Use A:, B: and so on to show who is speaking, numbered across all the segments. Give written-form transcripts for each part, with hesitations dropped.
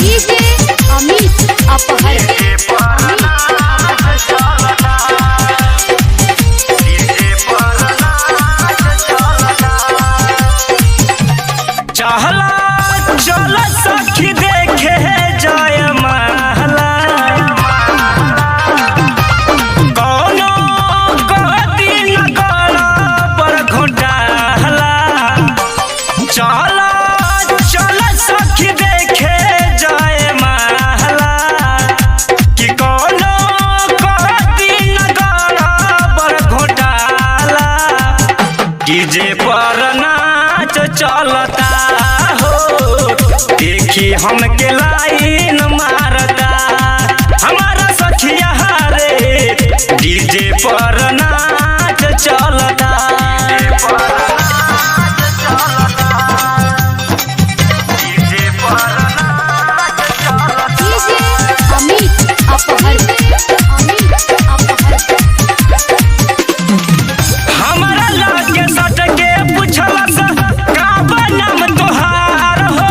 A: DJ Amit अपहर
B: चहला चल सखी देखे जय महला कौनो कहती न गला पर घोटाला चला चल सखी देखे जय महला कि कौनो कहती न गला पर घोटाला डीजे पर नाच चलता देखी हमके लाइन मारता हमारा सखिया रे डीजे पर नाच चलता। डीजे पर नाच चलता।
A: डीजे अमित अपहर
B: हमारा लागे सट के पूछला सा का नाम तोहार हो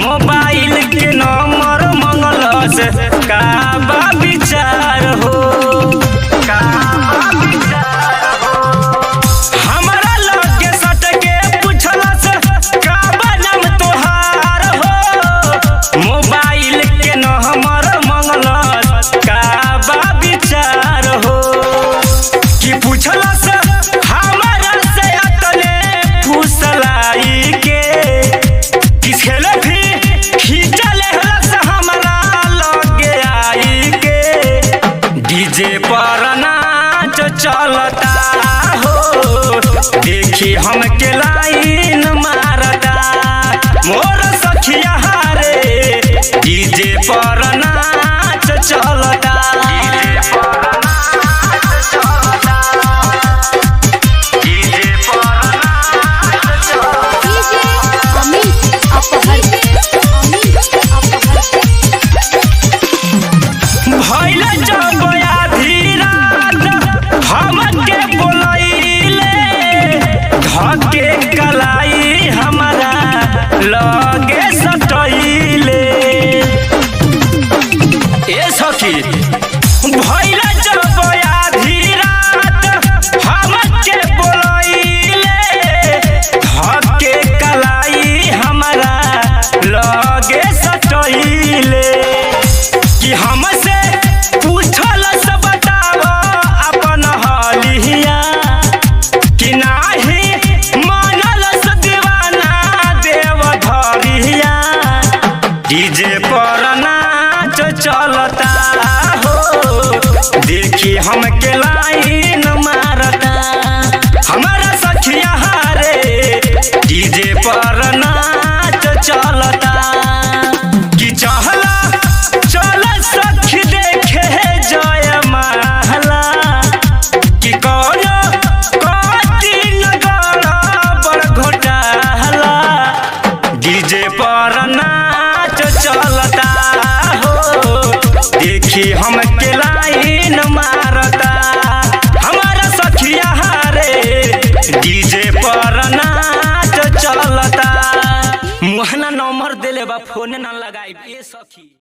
B: मोबाइल के नंबर मंगल से का बा विचार हो का बा विचार हो हमारा लागे सट के पूछला सा का नाम तोहार हो मोबाइल के नंबर मंगल का बा विचार हो कि पूछला से हमारा से अतने फुसलाई के किस खेले भी खींचले हलस हमारा लगे आई के डीजे पर नाच चलता हो देखी हमके लाइन मारता मोर सखिया रे डीजे पर नाच चलता।
A: डीजे अमित अपहर
B: भइल जब आधी रात हमके बोलैले धके कलाई हमारा लगे सटैले ए सखी भइल जब आधी रात हमके बोलैले धके कलाई हमारा लगे सटैले कि हमसे पूछल से बताव अपन हालिया कि नाही मानल से दीवाना देव धरिया डीजे पर नाच चलता हो देखी हमके लाइन मारता हमारा सखिया रे डीजे पर नाच चलता कि चहला चल सखी देखे जय महला कि कौनो कहती न गला पर घोटाला डीजे पर नाच चलता हो देखी हमके लाइन मारता हमारा सखिया रे डीजे पर नाच चलता मुहना नंबर देले बा फोन न लगाई ए सखी।